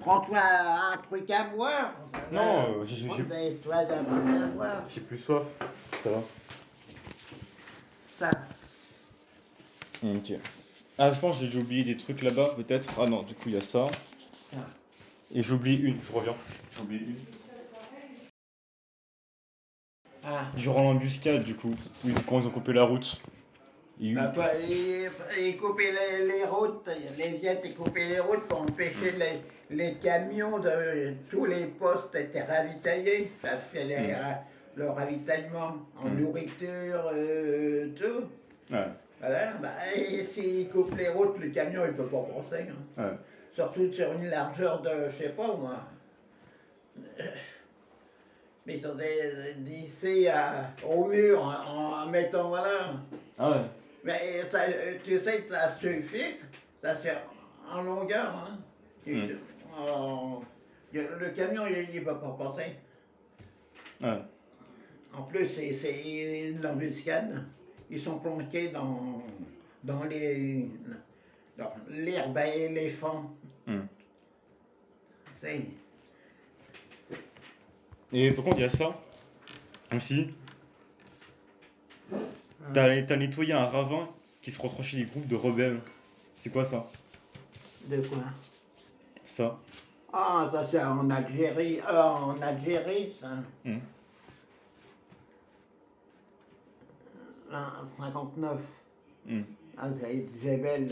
Prends-toi un truc à boire. Non, Prends-toi un truc à boire. j'ai plus soif. Ça va. Ça. Ok. Ah, je pense que j'ai dû oublier des trucs là-bas, peut-être. Ah non, du coup, il y a ça. ça. Et j'oublie une, je reviens. J'oublie une. Ah. Durant l'embuscade, du coup. Oui, quand ils ont coupé la route. Bah, et couper les routes, les Viettes et couper les routes pour empêcher les camions de tous les postes étaient ravitaillés. Ça fait le ravitaillement en nourriture, tout. Ouais. Voilà. Bah, et s'ils coupent les routes, le camion il peut pas passer. Hein. Ouais. Surtout sur une largeur de, je sais pas moi. Mais ils ont d'ici au mur en mettant voilà. Ah ouais. Mais ça, tu sais que ça suffit, ça sert en longueur. Hein. Le camion, il ne va pas passer. Ouais. En plus, c'est une embuscade. Ils sont planqués dans l'herbe à éléphant. C'est. Et par contre, il y a ça aussi. T'as nettoyé un ravin qui se retranchait des groupes de rebelles. C'est quoi ça? De quoi? Ça. Ah, ça c'est en Algérie. En Algérie, ça. En 59. Ah, c'est Djebel.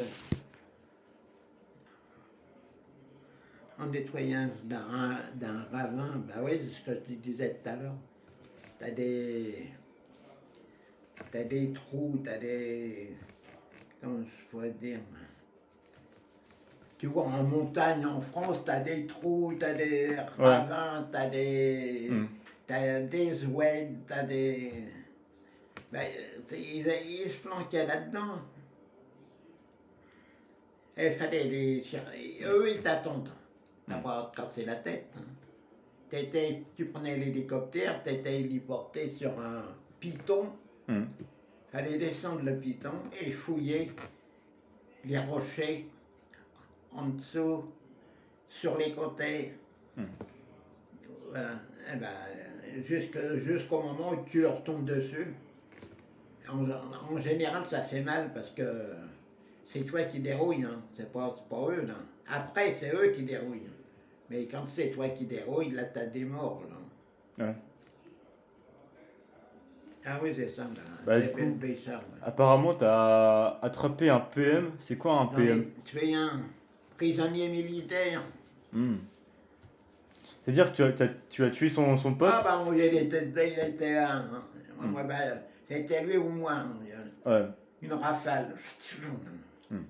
En nettoyant d'un ravin, bah oui, c'est ce que je te disais tout à l'heure. T'as des trous, t'as des. Comment je pourrais dire? Tu vois, en montagne, en France, t'as des trous, t'as des ravins, t'as des oueds, t'as des. Ben, ils se planquaient là-dedans. Il fallait les chercher. Eux, ils t'attendent. T'as pas à te casser la tête. Hein. Tu prenais l'hélicoptère, t'étais héliporté sur un piton. Fallait descendre le piton et fouiller les rochers en dessous, sur les côtés. Voilà. Et ben, jusqu'au moment où tu leur tombes dessus. En général, ça fait mal parce que c'est toi qui dérouilles, hein. C'est pas eux. Là. Après, c'est eux qui dérouillent. Mais quand c'est toi qui dérouilles, là, t'as des morts. Là. Ouais. Ah oui, c'est ça. Là. Bah, du coup, apparemment, t'as attrapé un PM. C'est quoi un PM? J'en ai tué un prisonnier militaire. C'est-à-dire que tu as tué son pote? Ah bah moi, il était là. Hein. Moi, bah, c'était lui ou moi. Hein. Ouais. Une rafale. Tu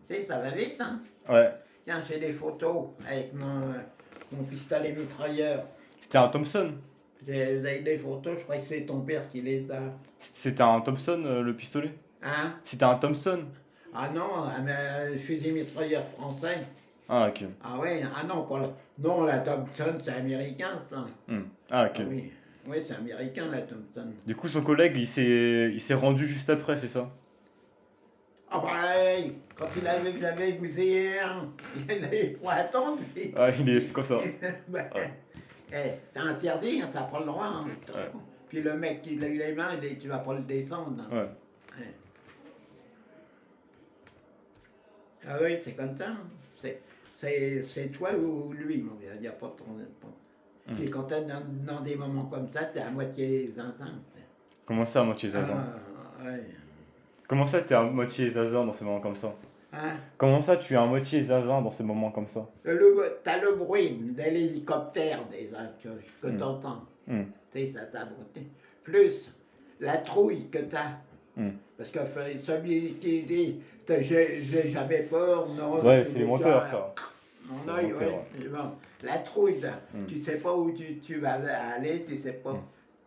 sais, ça va vite, hein? Ouais. Tiens, j'ai des photos avec mon pistolet mitrailleur. C'était un Thompson? J'ai des photos, je crois que c'est ton père qui les a. C'était un Thompson, le pistolet? Hein? C'était un Thompson? Ah non, un fusil mitrailleur français. Ah, ok. Ah ouais, ah non, pas la. Non, la Thompson, c'est américain, ça. Ah, ok. Ah oui, oui c'est américain, la Thompson. Du coup, son collègue, il s'est rendu juste après, c'est ça? Ah bah, quand il a vu que j'avais bousillé il avait pas attendre. Ah, il est comme ça. Bah, Ouais. c'est interdit, hein, t'as pas le droit. Hein. Ouais. Puis le mec qui a eu les mains, il dit tu vas pas le descendre. Hein. Ouais. Ouais. Ah oui, c'est comme ça. Hein. C'est toi ou lui, mon gars. Il n'y a pas de temps. Puis quand t'es dans des moments comme ça, t'es à moitié zinzin. Comment ça, à moitié zinzin? Ah, ouais. Comment ça, t'es à moitié zinzin dans ces moments comme ça? Hein? Comment ça, tu es à moitié zinzin dans ces moments comme ça? T'as le bruit de l'hélicoptère déjà que t'entends. Tu sais, ça t'a brouté. Plus la trouille que t'as. Parce que celui qui dit j'ai jamais peur, non. Ouais, c'est les menteurs, ça. Mon œil, ouais. Bon. La trouille, tu sais pas où tu vas aller, tu sais pas.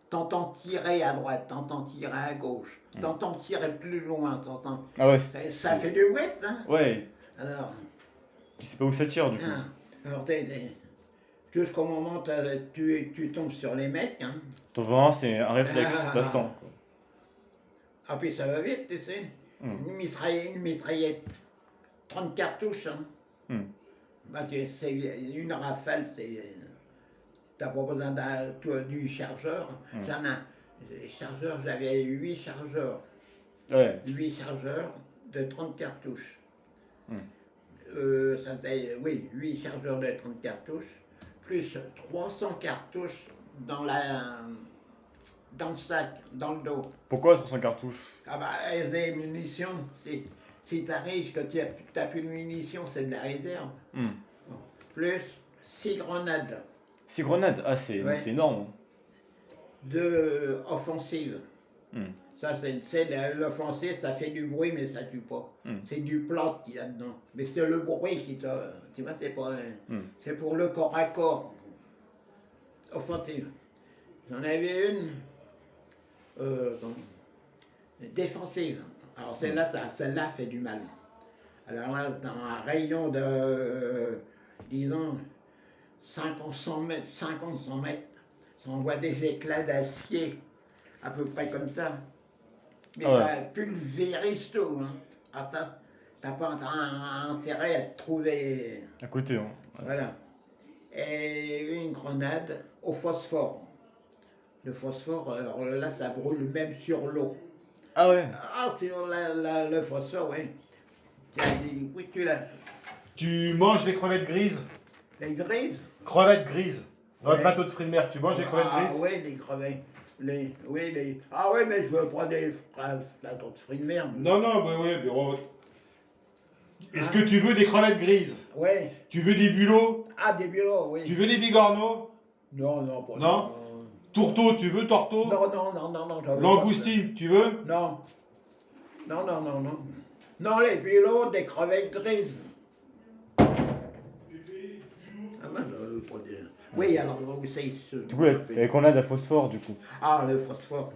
T'entends tirer à droite, t'entends tirer à gauche, t'entends tirer plus loin, t'entends. Ah ouais. Ça fait du bruit, ça. Ouais. Alors. Tu sais pas où ça tire, du coup. Alors, jusqu'au moment où tu tombes sur les mecs. Hein. Ton vent, c'est un réflexe d'instant. Ah, puis ça va vite, tu sais. Une mitraillette. 30 cartouches. Hein. Bah, c'est une rafale, t'as pas besoin du chargeur. J'en ai, les chargeurs, j'avais 8 chargeurs. Ouais. 8 chargeurs de 30 cartouches. Ça faisait, oui, 8 chargeurs de 30 cartouches, plus 300 cartouches dans le sac, dans le dos. Pourquoi 300 cartouches? Ah bah, les munitions, si t'arrives que tu n'as plus de munitions, c'est de la réserve. Plus 6 grenades. 6 grenades? Ah, c'est énorme. 2 offensives. Ça, c'est l'offensive, ça fait du bruit, mais ça tue pas. C'est du plot qu'il y a dedans. Mais c'est le bruit qui te... Tu vois, c'est pour le corps à corps. Offensive. J'en avais une défensive. Alors celle-là fait du mal. Alors là, dans un rayon de, disons, 50-100 mètres, ça envoie des éclats d'acier, à peu près comme ça. Mais ça pulvérise tout. Hein. Alors ça, t'as pas intérêt à te trouver... À côté, hein. Voilà. Et une grenade au phosphore. Le phosphore, alors là, ça brûle même sur l'eau. Ah ouais? Ah, sur le phosphore, oui. Oui, tu l'as. Tu manges les crevettes grises? Les grises? Crevettes grises. Dans le plateau de fruits de mer, tu manges les crevettes grises? Ah oui, les crevettes. Ah oui, mais je veux pas des plateaux de fruits de mer. Non, oui, Est-ce que tu veux des crevettes grises? Oui. Tu veux des bulots? Ah, des bulots, oui. Tu veux des bigorneaux? Non, pas non. Tourteau, tu veux tourteau? Non. Langoustine, tu veux? Non. Non, les bulots, des crevettes grises. Ah ben, je veux pas dire. Oui, alors, c'est... Du coup, la grenade à phosphore, du coup. Ah, le phosphore.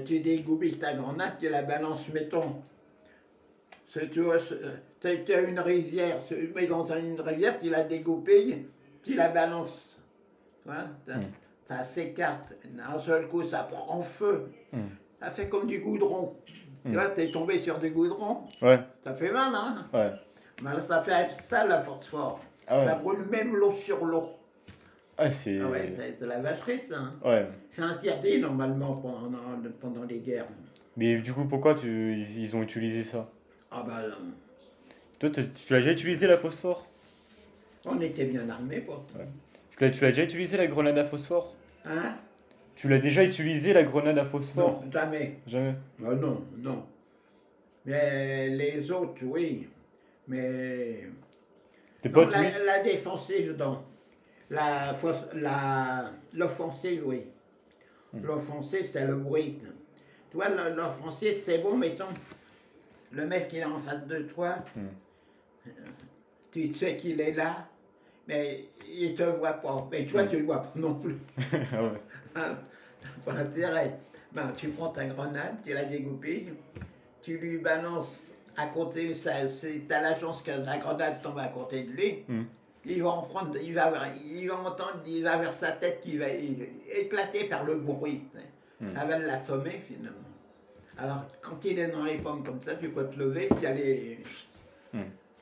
Tu dégoupilles ta grenade, tu la balances, mettons. Tu as une rivière, mais dans une rivière, tu la dégoupilles, tu la balances. Voilà, ça s'écarte. D'un seul coup, ça prend feu. Ça fait comme du goudron. Tu vois, t'es tombé sur du goudron. Ouais. Ça fait mal, hein? Ouais. Mais ça fait ça, la phosphore. Ah ouais. Ça brûle même l'eau sur l'eau. Ah, c'est la vacherie, ça. Hein. Ouais. C'est interdit, normalement, pendant les guerres. Mais du coup, pourquoi ils ont utilisé ça? Ah bah... Toi, tu l'as déjà utilisé, la phosphore? On était bien armés, quoi. Ouais. Tu l'as déjà utilisé, la grenade à phosphore? Hein? Tu l'as déjà utilisé, la grenade à phosphore? Non, jamais. Jamais? Non. Mais les autres, oui. Mais... T'es pas la défensive, non. L'offensive, oui. L'offensive, c'est le bruit. Tu vois, l'offensive, c'est bon, mettons, le mec qui est en face de toi, tu sais qu'il est là, mais il te voit pas. Mais toi, tu le vois pas non plus. Ouais. Pas intérêt. Ben, tu prends ta grenade, tu la dégoupilles, tu lui balances à côté, t'as la chance que la grenade tombe à côté de lui. Il va en prendre, il va entendre, il va vers sa tête qui va éclater par le bruit. Ça va l'assommer finalement. Alors, quand il est dans les pommes comme ça, tu peux te lever, puis aller.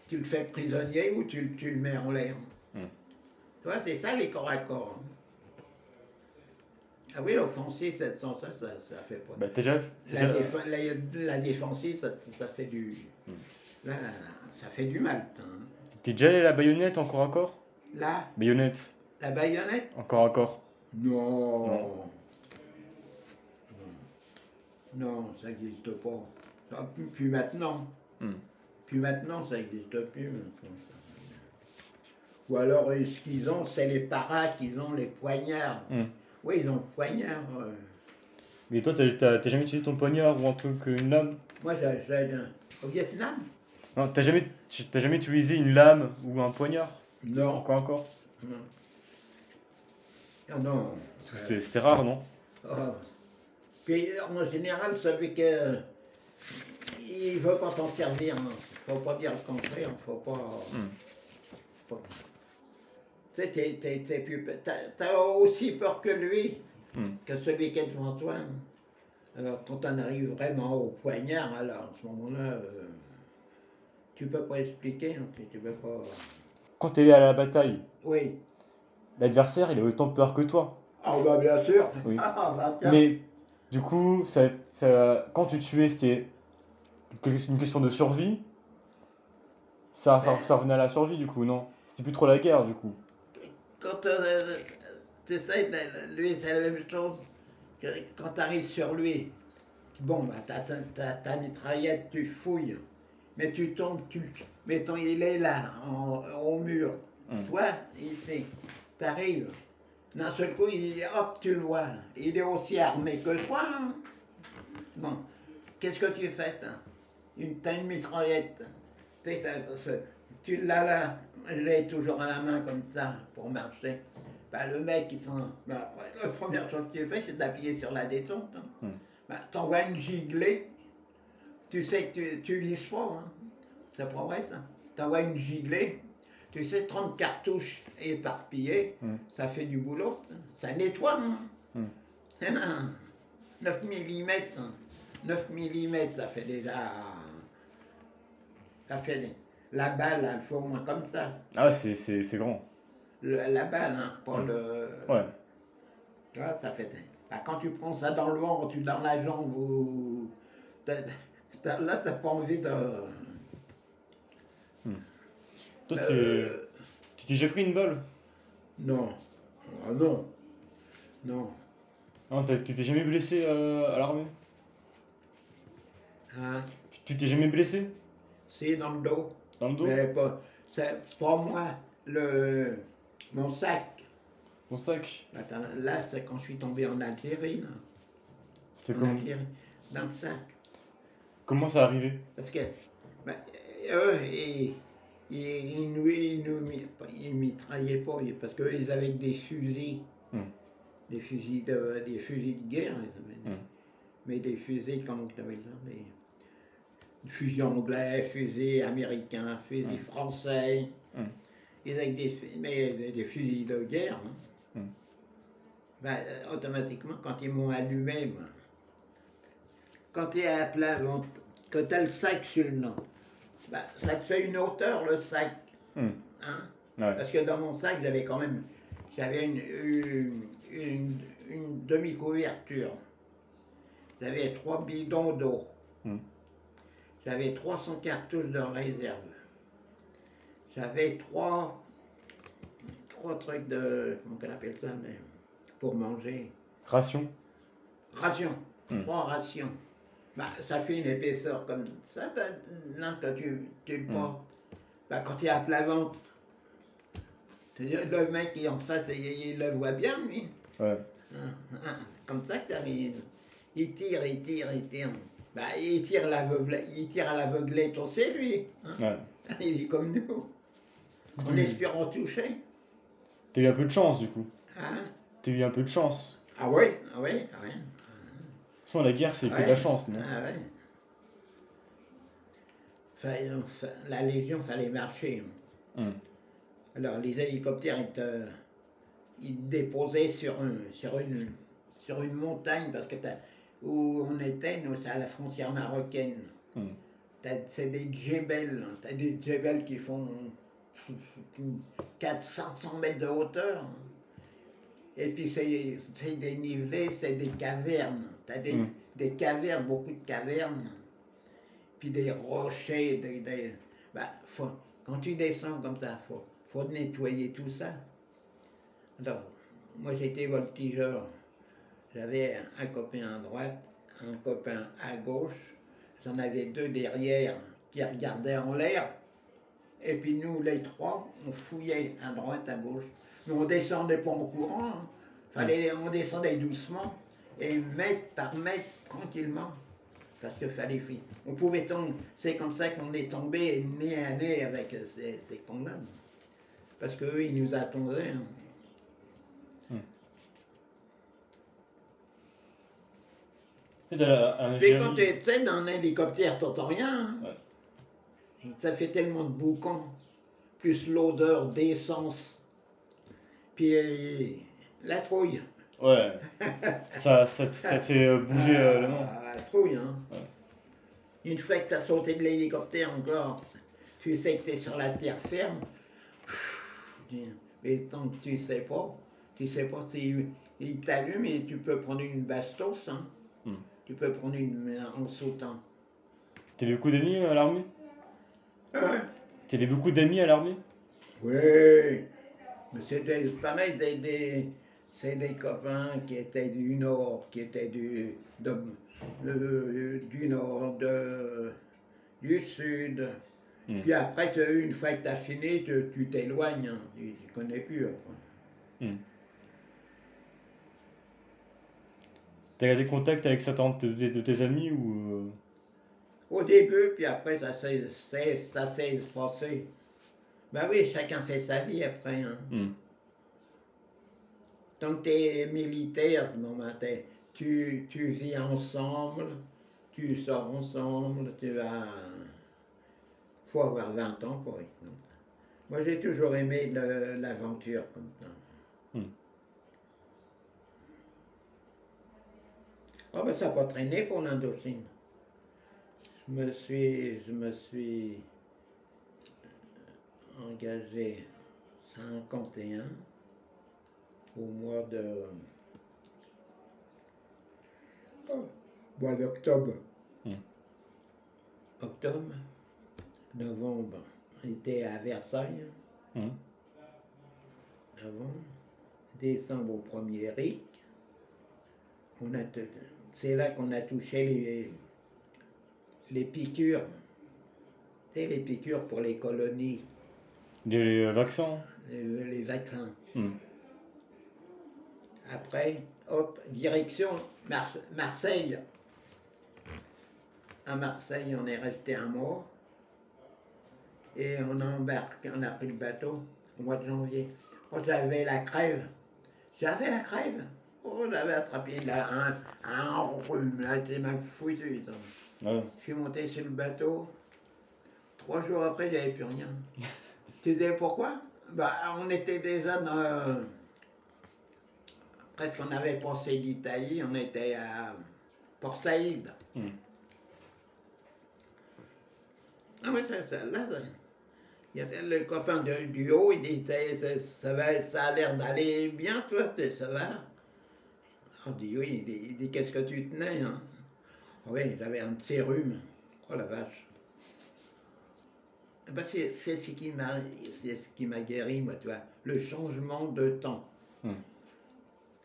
Tu le fais prisonnier ou tu le mets en l'air. Tu vois, c'est ça les corps à corps. Ah oui, l'offensive, ça fait pas. Bah, La défensive, ça fait du. Là, ça fait du mal. Hein. T'es déjà allé à la baïonnette encore à corps? La baïonnette. La baïonnette? Encore à corps? Non, ça n'existe pas. Puis maintenant. Puis maintenant, ça n'existe plus. Ou alors, ce qu'ils ont, c'est les paras qu'ils ont, les poignards. Oui, ils ont le poignard. Mais toi, t'as jamais utilisé ton poignard ou un truc, une lame? Moi, j'ai au Vietnam. Non, t'as jamais utilisé une lame ou un poignard? Non. Encore? Non. Non. C'était rare, non? Puis, en général, celui qui il veut pas t'en servir. Non. Faut pas dire le contraire. Faut pas... Tu sais, t'as aussi peur que lui, que celui qui est devant toi. Alors, quand on arrive vraiment au poignard, alors, à ce moment-là, tu peux pas expliquer, tu peux pas... quand t'es allé à la bataille, Oui. l'adversaire, il a autant peur que toi. Ah bah bien sûr. Oui. Ah bah tiens. Mais du coup, quand tu tuais, c'était une question de survie. Ça revenait à la survie, du coup, non? C'était plus trop la guerre, du coup. Quand tu sais, lui c'est la même chose. Quand tu arrives sur lui, bon, bah, ta mitraillette, tu fouilles, mais tu tombes, mettons, il est là, au mur. Toi, ici, tu arrives, d'un seul coup, hop, tu le vois. Il est aussi armé que toi. Hein. Bon, qu'est-ce que tu fais? T'as une mitraillette. Tu l'as là, je l'ai toujours à la main comme ça pour marcher. Bah, le mec, après, la première chose que tu fais, c'est d'appuyer sur la détente. Hein. Bah, t'envoies une giglée, tu sais que tu vises pas. Hein. C'est pas vrai ça. T'envoies une giglée, tu sais, 30 cartouches éparpillées, ça fait du boulot, ça nettoie. Hein. 9 mm, 9 mm, ça fait déjà. Ça fait la balle, elle fait au moins comme ça. Ah, c'est grand. La balle, hein, pas le. Ouais. Tu vois, ça fait. Bah, quand tu prends ça dans le ventre, tu dans la jambe, ou. Là, t'as pas envie de. Toi, tu t'es déjà pris une balle? Non. Ah non. Non. Non, tu t'es jamais blessé à l'armée? Hein? Tu t'es jamais blessé? C'est dans le dos. Dans le dos? Mais pas. C'est pas moi. Mon sac. Ton sac? Attends, là, c'est quand je suis tombé en Algérie. Là. C'était En comment? Algérie. Dans le sac. Comment ça arrivé? Parce que ben, eux, ils mitraillaient pas, parce qu'eux, ils avaient des fusils, des fusils de guerre, ils avaient, mais des fusils, comment tu appelles ça, des fusils anglais, fusils américains, fusils français, ils avaient des fusils de guerre. Hein. Ben, automatiquement, quand ils m'ont allumé, moi, quand tu es à plat ventre, que tu as le sac sur le nom, bah, ça te fait une hauteur le sac. Hein? Ouais. Parce que dans mon sac, j'avais une demi-couverture. J'avais 3 bidons d'eau. J'avais 300 cartouches de réserve. J'avais trois trucs de. Comment on appelle ça pour manger. Ration? Rations. 3 rations. Bah, ça fait une épaisseur comme ça, là, quand tu le portes. Bah, quand tu es à plat ventre, le mec qui est en face, il le voit bien, lui. Ouais. Comme ça que tu arrives. Il tire. Bah, il tire à l'aveuglette, on sait, lui. Hein? Ouais. Il est comme nous. En espérant toucher. T'as eu un peu de chance, du coup. Hein? T'as eu un peu de chance. Ah oui, ah oui, ah oui. Souvent, la guerre, c'est que de la chance, non? Ah ouais. La Légion, fallait marcher. Alors, les hélicoptères, ils te déposaient sur une montagne, parce que où on était, nous, c'est à la frontière marocaine. C'est des djebels. T'as des djebels qui font 400-500 mètres de hauteur. Et puis c'est des nivelés, c'est des cavernes. T'as des cavernes, beaucoup de cavernes. Puis des rochers, bah, quand tu descends comme ça, faut nettoyer tout ça. Alors, moi j'étais voltigeur. J'avais un copain à droite, un copain à gauche. J'en avais 2 derrière qui regardaient en l'air. Et puis nous, les 3, on fouillait à droite, à gauche. Mais on descendait pas en courant. Hein. On descendait doucement et mètre par mètre, tranquillement. Parce qu'il fallait fuir. On pouvait tomber. C'est comme ça qu'on est tombé nez à nez avec ces cons-là. Parce qu'eux, ils nous attendaient. Hein. Puis quand tu es dans un hélicoptère, t'entends rien. Hein. Ouais. Ça fait tellement de boucans. Plus l'odeur d'essence. Puis la trouille. Ouais. ça te fait bouger le nom. La trouille, hein. Ouais. Une fois que tu as sauté de l'hélicoptère encore, tu sais que tu es sur la terre ferme. Mais tant que tu sais pas si il t'allume et tu peux prendre une bastos, hein. Tu peux prendre une en sautant. T'avais beaucoup d'amis à l'armée? Hein? T'avais beaucoup d'amis à l'armée? Oui, mais c'était pareil, c'est des copains qui étaient du nord, qui étaient du nord, du sud. Puis après, une fois que tu as fini, tu t'éloignes, hein. Tu connais plus après. T'as gardé contact avec certains de tes amis ou... Au début, puis après, ça s'est espacé. Ben oui, chacun fait sa vie après, hein. Tant que tu es militaire, bon, ben, tu vis ensemble, tu sors ensemble, faut avoir 20 ans pour exemple. Moi, j'ai toujours aimé l'aventure comme ça. Oh, ben, ça n'a pas traîné pour l'Indochine. Je me suis engagé 51 au mois d'octobre. Octobre, novembre, on était à Versailles. Novembre, décembre au premier RIC. C'est là qu'on a touché les piqûres. Tu sais, les piqûres pour les colonies. Les vaccins? Les vaccins. Après, hop, direction Marseille. À Marseille, on est resté un mois. Et on a embarqué, on a pris le bateau au mois de janvier. Oh, j'avais la crève. J'avais la crève. Oh, j'avais attrapé un rhume. Là, j'étais mal foutu. Je suis monté sur le bateau. 3 jours après, j'avais plus rien. Tu sais pourquoi? Bah, on était déjà dans... Presque on avait passé l'Italie, on était à Port Saïd. Ah oui, il y a le copain du haut, il dit, ça a l'air d'aller bien, toi, ça va? On dit, oui, il dit, qu'est-ce que tu tenais, hein? Oui, j'avais un petit rhume. Oh la vache. Ben, c'est ce qui m'a guéri, moi, tu vois, le changement de temps.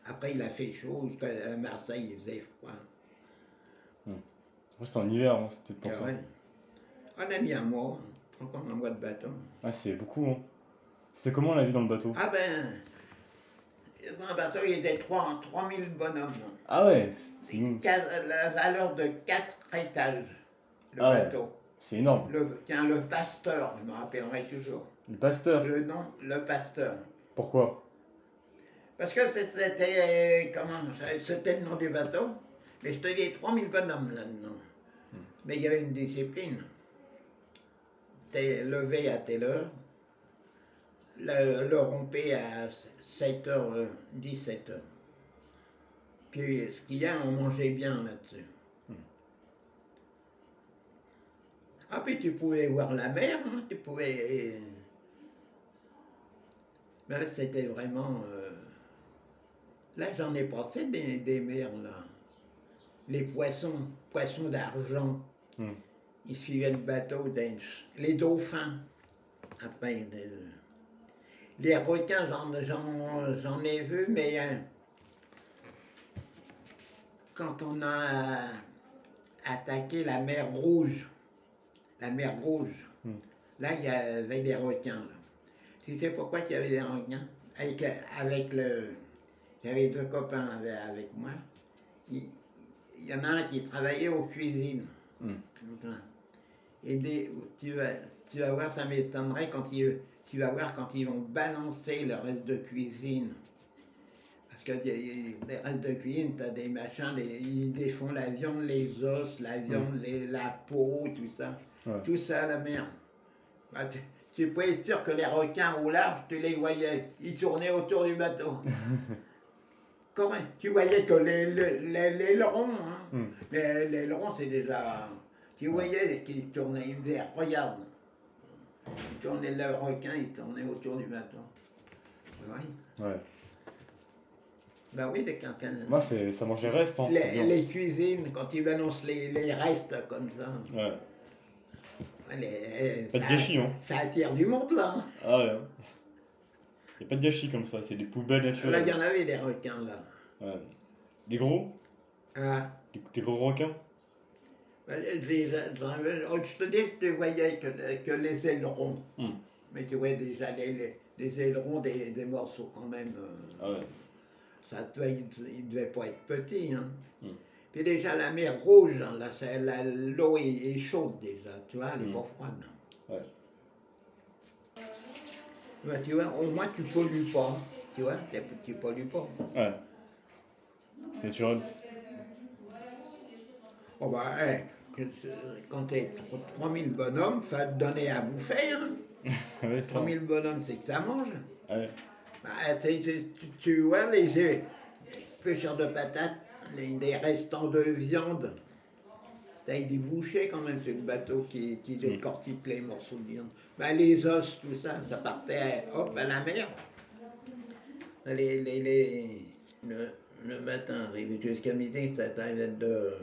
Après, il a fait chaud, à Marseille, il faisait froid. C'était en hiver, hein, c'était pour ça. Ouais. On a mis un mois, encore un mois de bateau. Ouais, c'est beaucoup, hein. C'était comment la vie dans le bateau? Ah ben, dans le bateau, il y était 3000 bonhommes. Ah ouais, La valeur de 4 étages, le Ah ouais. bateau. C'est énorme. Tiens, le Pasteur, je me rappellerai toujours. Le Pasteur? Le nom, le Pasteur. Pourquoi? Parce que c'était le nom du bateau, mais je te dis 3000 bonhommes là-dedans. Mais il y avait une discipline. T'es levé à telle heure, le rompé à 7h, 17h. Puis ce qu'il y a, on mangeait bien là-dessus. Ah, puis tu pouvais voir la mer, hein, tu pouvais... Mais là, c'était vraiment... Là, j'en ai passé des mers, là. Les poissons d'argent. Ils suivaient le bateau, les dauphins. Après, les requins, j'en ai vu, mais quand on a attaqué la mer Rouge, là, il y avait des requins. Là. Tu sais pourquoi il y avait des requins? J'avais 2 copains avec moi. Il y en a un qui travaillait aux cuisines. Et tu vas voir, ça m'étonnerait tu vas voir quand ils vont balancer le reste de cuisine. Parce que les restes de cuisine, tu as des machins, ils défont la viande, les os, la viande, la peau, tout ça. Ouais. Tout ça à la mer. Bah, tu pouvais être sûr que les requins au large, tu les voyais, ils tournaient autour du bateau. Comment? Tu voyais que les ailerons, hein? Les ailerons, c'est déjà... Tu voyais qu'ils tournaient, ils disaient, regarde. Il tournait le requin, il tournait autour du bateau. Oui. Ouais. Bah oui, les cancanes. Moi, ça mange les restes, hein. C'est bien. Les cuisines, quand ils balancent les restes comme ça. Ouais. Les, Pas de gâchis, hein. ça attire du monde là. Ah ouais. Y a pas de gâchis comme ça, c'est des poubelles Là, naturelles. il y en avait des requins là. Ouais. Des gros? Ah. Des gros requins? Je te dis que tu voyais que les ailerons. Mais tu vois déjà les ailerons des morceaux quand même. Ah ouais. Il devait pas être petit. Hein. Puis déjà la mer Rouge, là, l'eau est chaude déjà, tu vois, elle n'est pas froide. Ouais. Bah, tu vois, au moins tu pollues pas, tu vois, tu pollues pas. Ouais. C'est naturel. Oh bah, quand t'es 3000 bonhommes, ça va te donner à bouffer. Hein. Ouais, 3000 bonhommes, c'est que ça mange. Ouais. Bah, tu vois, les pêcheurs de patates, les restants de viande. T'as des bouchers quand même sur le bateau qui décortiquent les morceaux de viande. Bah, les os, tout ça, ça partait hop à la mer. Le matin, arrivé jusqu'à midi, ça t'arrivait de.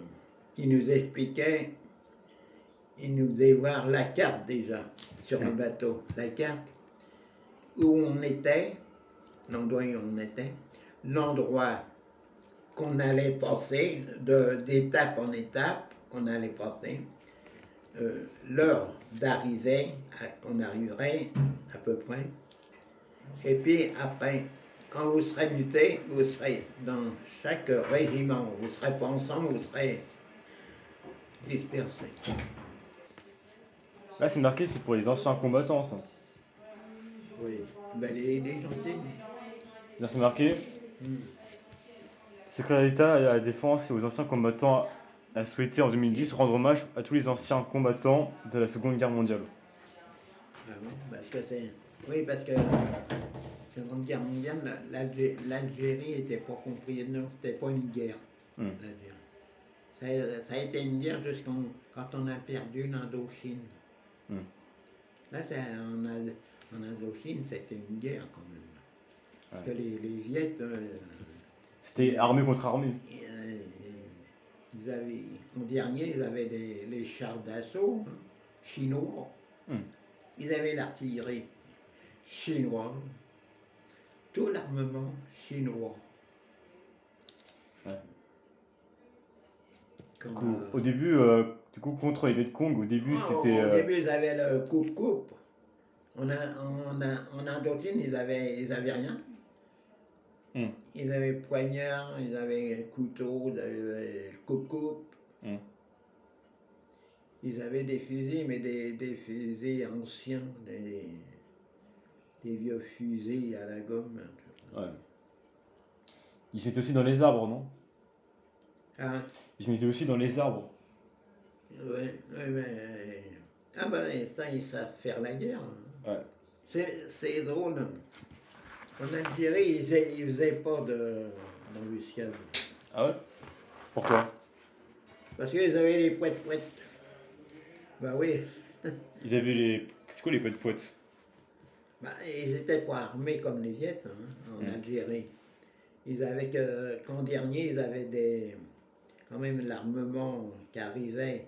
Il nous expliquait, il nous faisait voir la carte déjà sur le bateau. La carte où on était, l'endroit où on était, l'endroit qu'on allait passer, d'étape en étape, qu'on allait passer, l'heure d'arrivée, qu'on arriverait à peu près, et puis après, quand vous serez muté, vous serez dans chaque régiment, vous ne serez pas ensemble, vous serez dispersés. Là, c'est marqué, c'est pour les anciens combattants, ça. Oui, ben les gentils. Là, c'est marqué. Secrétaire d'État à la Défense et aux anciens combattants a souhaité en 2010 rendre hommage à tous les anciens combattants de la Seconde Guerre mondiale. Ah bon, parce que c'est. Oui, parce que la Seconde Guerre mondiale, l'Algérie n'était pas comprise, non, c'était pas une guerre, l'Algérie. Ça a été une guerre quand on a perdu l'Indochine. Là, en Indochine, c'était une guerre quand même. Parce que les Viettes. C'était armée contre armée. En dernier, ils avaient les chars d'assaut chinois. Ils avaient l'artillerie chinoise. Tout l'armement chinois. Ouais. Au début, contre les Viet Cong, au début c'était. Au début, ils avaient le coupe-coupe. En Indochine, ils avaient rien. Ils avaient poignard, ils avaient couteau, ils avaient coupe-coupe. Ils avaient des fusils, mais des fusils anciens, des vieux fusils à la gomme. Ouais. Ils se mettaient aussi dans les arbres, non? Ah. Ils se mettaient aussi dans les arbres. Oui, mais. Ah ben, ça, ils savent faire la guerre. Ouais. C'est drôle. En Algérie, ils faisaient pas d'embuscade. Ah ouais? Pourquoi? Parce qu'ils avaient les pouettes-pouettes. Bah oui. Ils avaient les. C'est quoi les pouettes-pouettes? Bah, ils étaient pas armés comme les Viettes en Algérie. Ils avaient qu'en dernier, ils avaient quand même l'armement qui arrivait.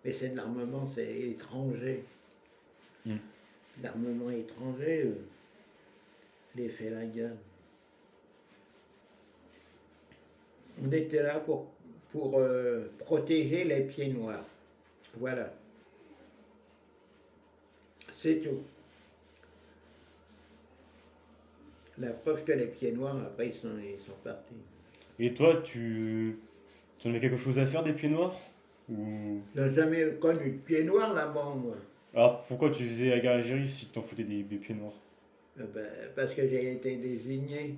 Mais c'est de l'armement, c'est étranger. L'armement étranger les fait la gueule. On était là pour protéger les pieds noirs. Voilà. C'est tout. La preuve que les pieds noirs, après, ils sont partis. Et toi, tu en avais quelque chose à faire des pieds noirs? Ou... Je n'ai jamais connu de pieds noirs là-bas, moi. Alors pourquoi tu faisais la guerre Algérie si tu t'en foutais des pieds noirs? Parce que j'ai été désigné.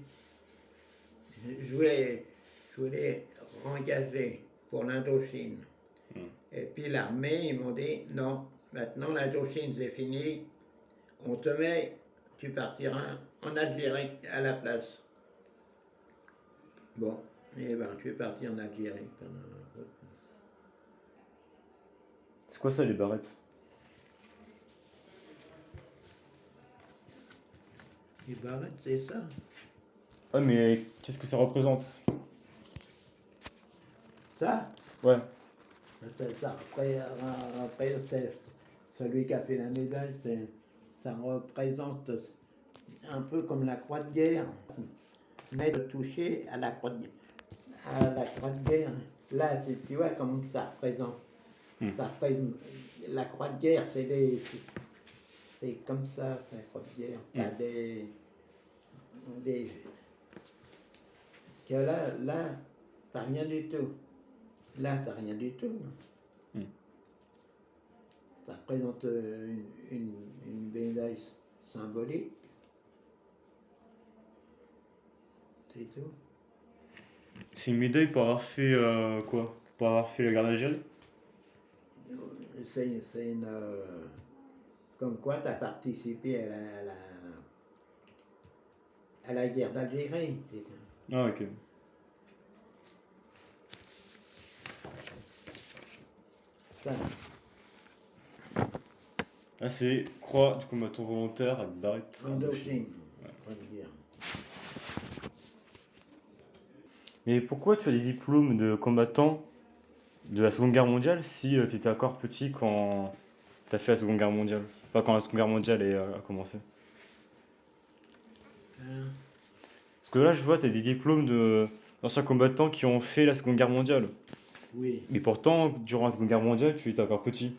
Je voulais rengager pour l'Indochine. Et puis l'armée, ils m'ont dit, non, maintenant l'Indochine c'est fini, on te met, tu partiras en Algérie à la place. Bon, et ben tu es parti en Algérie pendant... C'est quoi ça les barrettes? Les barrettes, c'est ça. Ouais, mais qu'est-ce que ça représente? Ça, Ouais. après, c'est celui qui a fait la médaille, ça représente un peu comme la croix de guerre, mais de toucher à la croix de guerre. Là, tu vois comment ça représente. Ça représente la croix de guerre, c'est comme ça, c'est la croix de guerre. T'as des que là, t'as rien du tout. Là, t'as rien du tout. Ça représente une médaille symbolique. C'est tout. C'est une médaille pour avoir fait quoi? Pour avoir fait la guerre d'Algérie? C'est une. Comme quoi, tu as participé à la guerre d'Algérie. Ah, ok. Ça. Ah, c'est croix du combattant volontaire avec barrette. Indochine. Ouais. On va dire. Mais pourquoi tu as des diplômes de combattant de la Seconde Guerre mondiale si tu étais encore petit quand tu as fait la Seconde Guerre mondiale? Pas quand la Seconde Guerre mondiale a commencé. Hein? Parce que là, je vois, tu as des diplômes d'anciens combattants qui ont fait la Seconde Guerre mondiale. Oui. Mais pourtant, durant la Seconde Guerre mondiale, tu étais encore petit.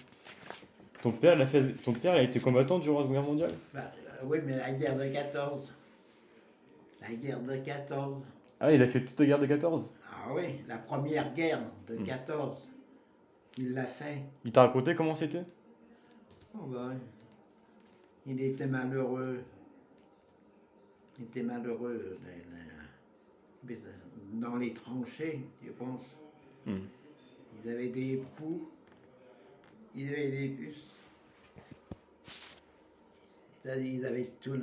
Ton père, ton père, il a été combattant durant la Seconde Guerre mondiale? Oui, mais la guerre de 14. La guerre de 14. Ah, il a fait toute la guerre de 14? Ah oui, la première guerre de 14. Il l'a fait. Il t'a raconté comment c'était? Oh ben, il était malheureux. Il était malheureux dans les tranchées, je pense. Ils avaient des poux, ils avaient des puces. Ils avaient tout.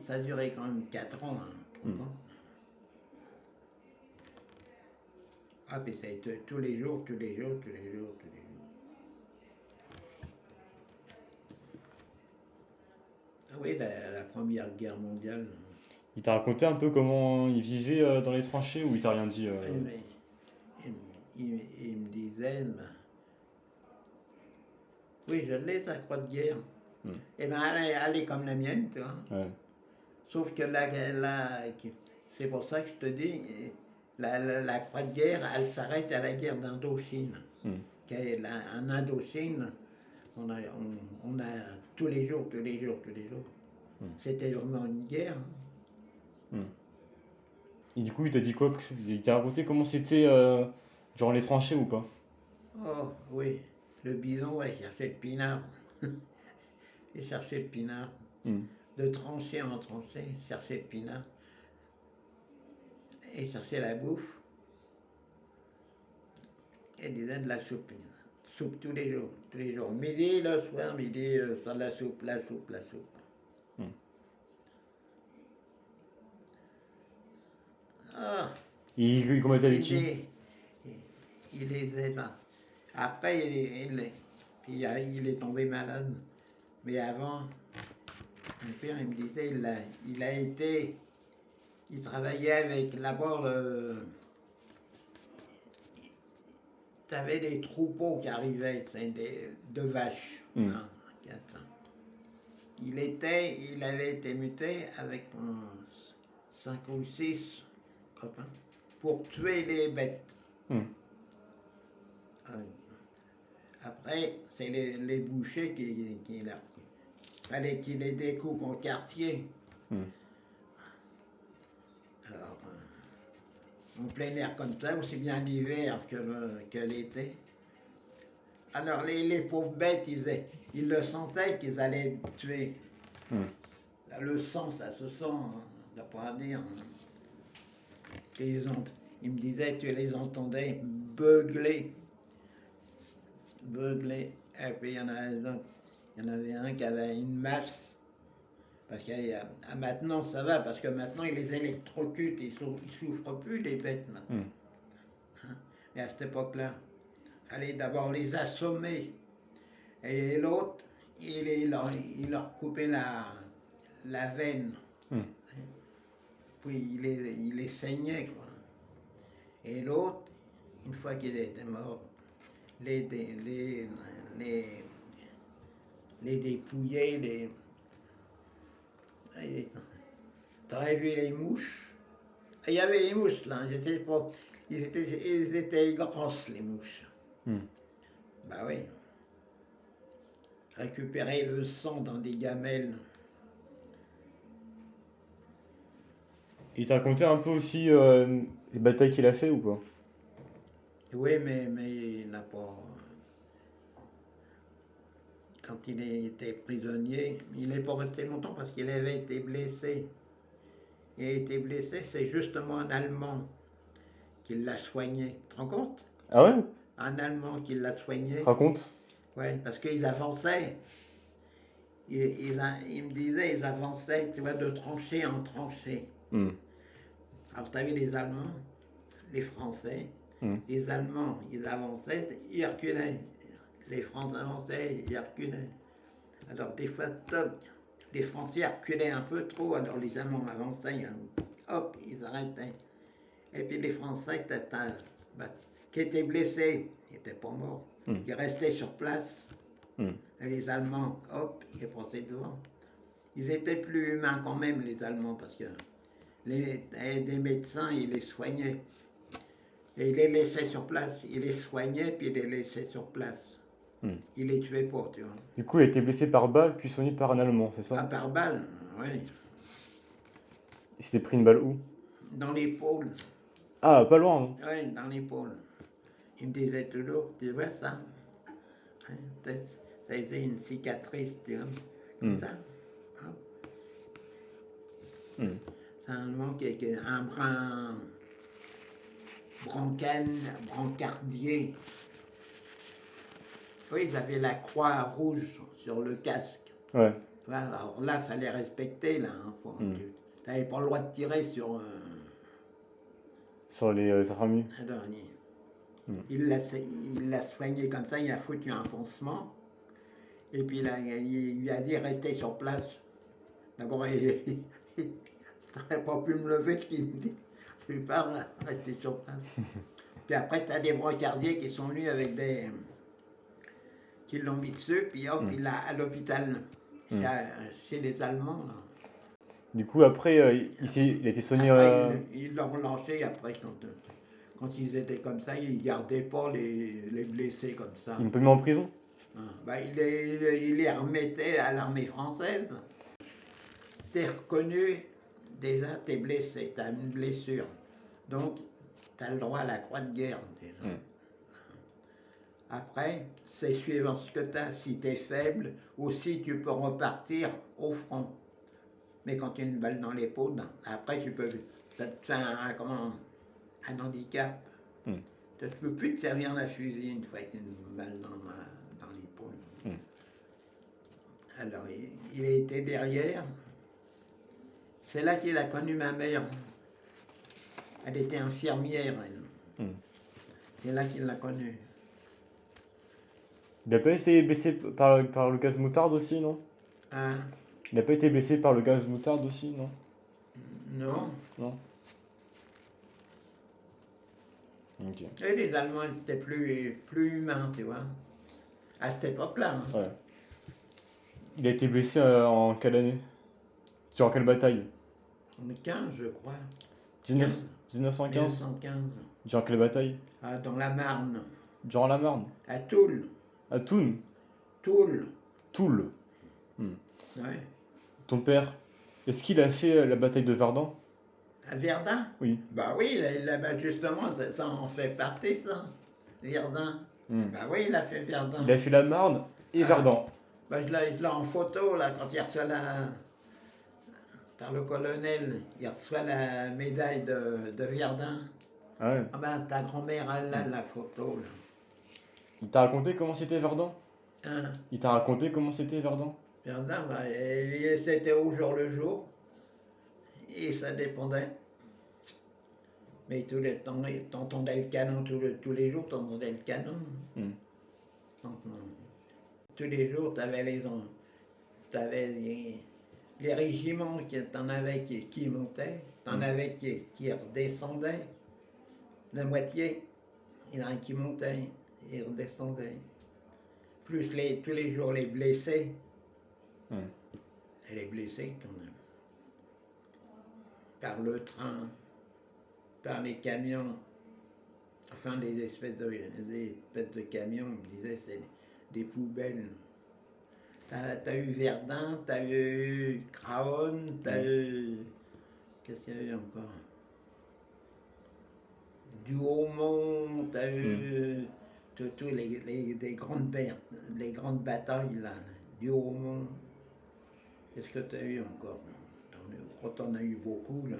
Ça a duré quand même 4 ans. Hein, 3 ans. Ah, puis ça a été tous les jours, tous les jours, tous les jours, tous les jours. Ah oui, la Première Guerre mondiale. Il t'a raconté un peu comment il vivait dans les tranchées ou il t'a rien dit Oui, mais il me disait, oui, je l'ai, sa croix de guerre. Eh bien, elle est comme la mienne, tu vois. Ouais. Sauf que c'est pour ça que je te dis, la croix de guerre, elle s'arrête à la guerre d'Indochine. En Indochine, on a tous les jours, tous les jours, tous les jours. C'était vraiment une guerre. Et du coup, il t'a dit quoi? Il t'a raconté comment c'était durant les tranchées ou pas? Oh, oui, le bison, ouais, cherchait le pinard. Il cherchait le pinard. De tranchée en tranchée, il cherchait le pinard. Et il cherchait la bouffe. Et il disait de la soupe. Soupe tous les jours, tous les jours. Midi, le soir, de la soupe, la soupe, la soupe. Ah, Il combattait avec qui? il les aimait. Après, il est tombé malade. Mais avant, mon père, il me disait, il travaillait avec d'abord, tu avais des troupeaux qui arrivaient, de vaches. Hein, il avait été muté avec 5 ou 6 copains pour tuer les bêtes. Après, c'est les bouchers qui fallait qu'ils les découpent en quartiers. Alors, en plein air comme ça, aussi bien l'hiver que l'été. Alors, les pauvres bêtes, ils le sentaient qu'ils allaient tuer. Le sang, ça se sent, on ne doit pas dire. Il me disait, tu les entendais beugler. Beugler. Et puis, il y en avait un qui avait une masse. Parce que maintenant, ça va, parce que maintenant, ils les électrocutent, ils souffrent plus, les bêtes, maintenant. Mais à cette époque-là, il fallait d'abord les assommer. Et l'autre, il leur coupait la veine. Hmm. Puis il les saignait, quoi. Et l'autre, une fois qu'il était mort, les, les dépouillait, t'aurais vu les mouches? Il y avait les mouches, là. Ils étaient grosses, les mouches. Hmm. Bah oui. Récupérer le sang dans des gamelles. Il t'a raconté un peu aussi les batailles qu'il a fait ou pas? Oui, mais il n'a pas. Quand il était prisonnier, il n'est pas resté longtemps parce qu'il avait été blessé. Il a été blessé, c'est justement un Allemand qui l'a soigné. Tu te rends compte? Ah ouais? Un Allemand qui l'a soigné. Raconte. Oui, parce qu'ils avançaient. Il me disait, ils avançaient, tu vois, de tranchée en tranchée. Hmm. Alors, tu avais les Allemands, les Français. Hmm. Les Allemands, ils avançaient, ils reculaient. Les Français avançaient, ils reculaient. Alors, des fois, toc, les Français reculaient un peu trop, alors les Allemands avançaient, hop, ils arrêtaient. Et puis les Français qui étaient blessés, ils n'étaient pas morts, ils restaient sur place. Et les Allemands, hop, ils passaient devant. Ils étaient plus humains quand même, les Allemands, parce que des médecins, ils les soignaient. Et ils les laissaient sur place. Ils les soignaient, puis ils les laissaient sur place. Ils les tuaient pas, tu vois. Du coup, il a été blessé par balle, puis soigné par un Allemand, c'est Ah, ça? par balle, oui. Il s'était pris une balle où? Dans l'épaule. Ah, pas loin, hein. Oui, dans l'épaule. Il me disait toujours, tu vois ça? Hein, ça faisait une cicatrice, tu vois, comme ça. C'est un Allemand qui est un brancardier. Oui, ils avaient la croix rouge sur le casque. Ouais. Alors là, il fallait respecter, là. Tu n'avais pas le droit de tirer sur Sur les infirmiers. un dernier. Il l'a soigné comme ça, il a foutu un pansement. Et puis là, il lui a dit rester sur place. D'abord, il n'aurait pas pu me lever, ce qu'il me dit. Je lui parle, rester sur place. Puis après, tu as des brancardiers qui sont venus avec des. Qui l'ont mis dessus, puis hop, il l'a à l'hôpital, chez les Allemands. Là. Du coup, après, il a été soigné. Après, ils l'ont relâché après, quand ils étaient comme ça, ils ne gardaient pas les blessés comme ça. Il ne peut mis en prison? Il les remettait à l'armée française. T'es reconnu, déjà, t'es blessé, t'as une blessure. Donc, t'as le droit à la croix de guerre, déjà. Après, c'est suivant ce que t'as. Si t'es faible, aussi tu peux repartir au front. Mais quand tu as une balle dans l'épaule, après ça te fait un handicap. Tu ne peux plus te servir d'un fusil une fois qu'il y a une balle dans l'épaule. Alors, il a été derrière. C'est là qu'il a connu ma mère. Elle était infirmière, elle. C'est là qu'il l'a connue. Il n'a pas été blessé par le gaz moutarde aussi, non? Hein? Il n'a pas été blessé par le gaz moutarde aussi, non? Non. Non. Ok. Et les Allemands étaient plus humains, tu vois. À cette époque-là. Hein. Ouais. Il a été blessé en quelle année? Sur quelle bataille? En 15, je crois. 1915? 1915. Durant quelle bataille? Dans la Marne. Durant la Marne? À Toul. À Thun? Toul. Toul. Ouais. Ton père, est-ce qu'il a fait la bataille de Verdun? À Verdun? Oui. Bah oui, justement, ça en fait partie, ça. Verdun. Bah oui, il a fait Verdun. Il a fait la Marne et Verdun. Bah je l'ai en photo, là, quand il reçoit par le colonel, il reçoit la médaille de Verdun. Ah ouais. Ah ben, ta grand-mère, elle a la photo, là. Il t'a raconté comment c'était Verdun? Hein? Il t'a raconté comment c'était Verdun? Verdun, bah, c'était au jour le jour. Et ça dépendait. Mais t'entendais le canon tous les jours, t'entendais le canon. Tous les jours, t'avais Les régiments, t'en avais qui montaient, t'en avais qui redescendaient, la moitié. Il y en a un qui montait et redescendait. Plus tous les jours les blessés. Et les blessés, quand même. Par le train, par les camions, enfin des espèces de camions, on me disait, c'est des poubelles. T'as eu Verdun, t'as eu Craonne, t'as eu... Qu'est-ce qu'il y a eu encore? Du Haut-Mont, t'as eu tous les grandes batailles là, du Haut-Mont. Qu'est-ce que t'as eu encore? T'en as eu beaucoup là.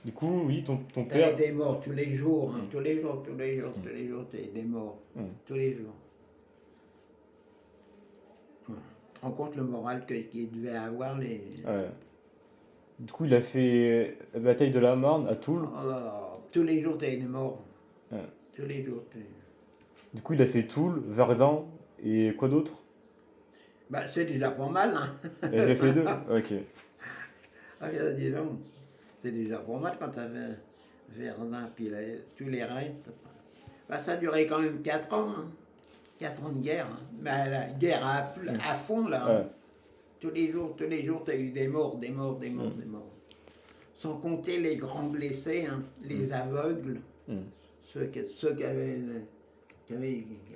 Du coup, oui, ton T'avais père. des morts tous les jours, tous les jours, t'avais des morts, tous les jours. Tu te rends compte le moral qu'ils devaient avoir les... Ouais. Du coup, il a fait la bataille de la Marne à Toul. Oh là là, tous les jours t'avais des morts. Ouais. Tous les jours. Du coup, il a fait Toul, Verdun et quoi d'autre? Bah c'est déjà pas mal, hein. Il a fait les deux? Ok. Ah, dis donc, c'est déjà pas mal quand t'avais Verdun, puis tous les restes. Bah, ça a duré quand même 4 ans, hein. 4 ans de guerre. Hein. Bah, la guerre à fond, là. Hein. Ouais. Tous les jours, t'as eu des morts, des morts. Sans compter les grands blessés, hein, les aveugles, ceux qui avaient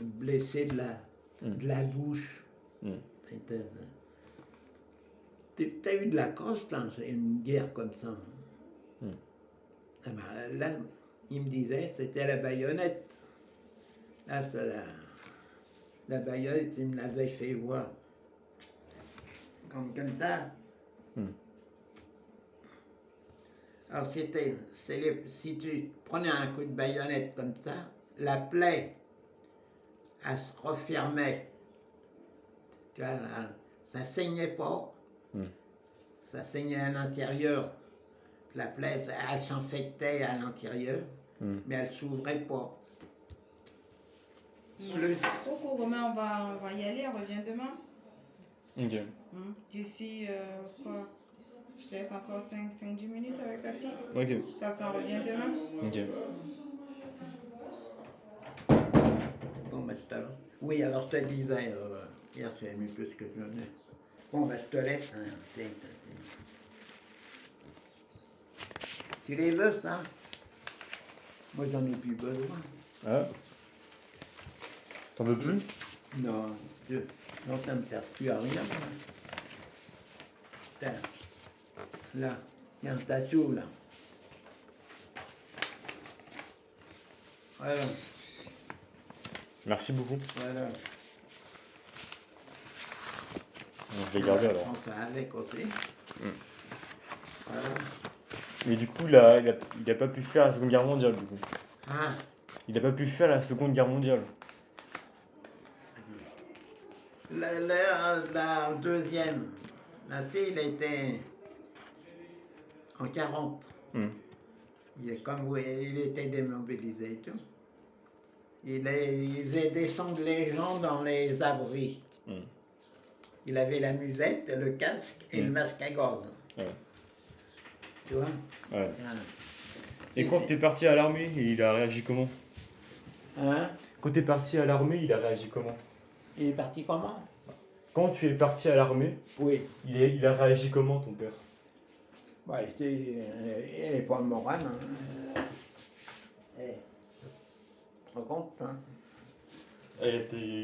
blessé de la bouche. T'as eu de la coste, hein, c'est une guerre comme ça. Ah ben, là, il me disait, c'était la baïonnette. Là, c'était la baïonnette, il me l'avait fait voir. Comme ça. Alors si tu prenais un coup de baïonnette comme ça, la plaie, elle se refermait. Tu vois, là, ça saignait pas. Ça saignait à l'intérieur. La plaie, elle s'infectait à l'intérieur, mais elle s'ouvrait pas. Coucou Romain, on va y aller, on revient demain. Ok. D'ici, quoi? Je te laisse encore 5-10 minutes avec la fille. Ok. De toute façon, on revient demain. Ok. Bon, ben, oui, alors je te disais, hier tu as aimé plus que je venais. Bon, ben, je te laisse. Hein. Tu les veux, ça? Moi, j'en ai plus besoin. Ah. T'en veux plus? Non, non, ça ne me sert plus à rien. Tiens, là, il y a un tatou, là. Voilà. Merci beaucoup. Voilà. Je vais garder alors. Je prends ça avec aussi. Voilà. Mais du coup, il a pas pu faire la Seconde Guerre mondiale, du coup. Ah, Il a pas pu faire la Seconde Guerre mondiale. la deuxième, là, il était en 40. Il était démobilisé et tout. Il faisait descendre les gens dans les abris. Il avait la musette, le casque et le masque à gaz. Ouais. Tu vois? Ouais. Voilà. Et quand t'es parti à l'armée, il a réagi comment? Hein? Quand t'es parti à l'armée, il a réagi comment? Il est parti comment? Quand tu es parti à l'armée, oui. Il a réagi comment, ton père? Bah, il n'est pas le moral. Hein. Tu te rends compte, hein?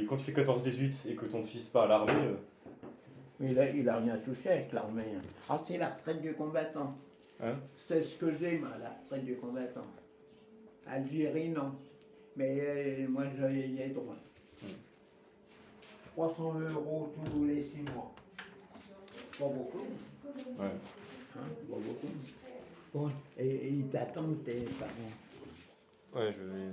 Quand tu fais 14-18 et que ton fils part à l'armée... Il a rien touché avec l'armée. Hein. Ah, c'est la retraite du combattant. Hein? C'est ce que j'ai, la retraite du combattant. Algérie, non. Mais moi, j'y ai droit. 300 € tous les 6 mois. Pas beaucoup. Ouais. Hein, pas beaucoup. Bon, et ils t'attendent, tes parents. Ouais, je vais...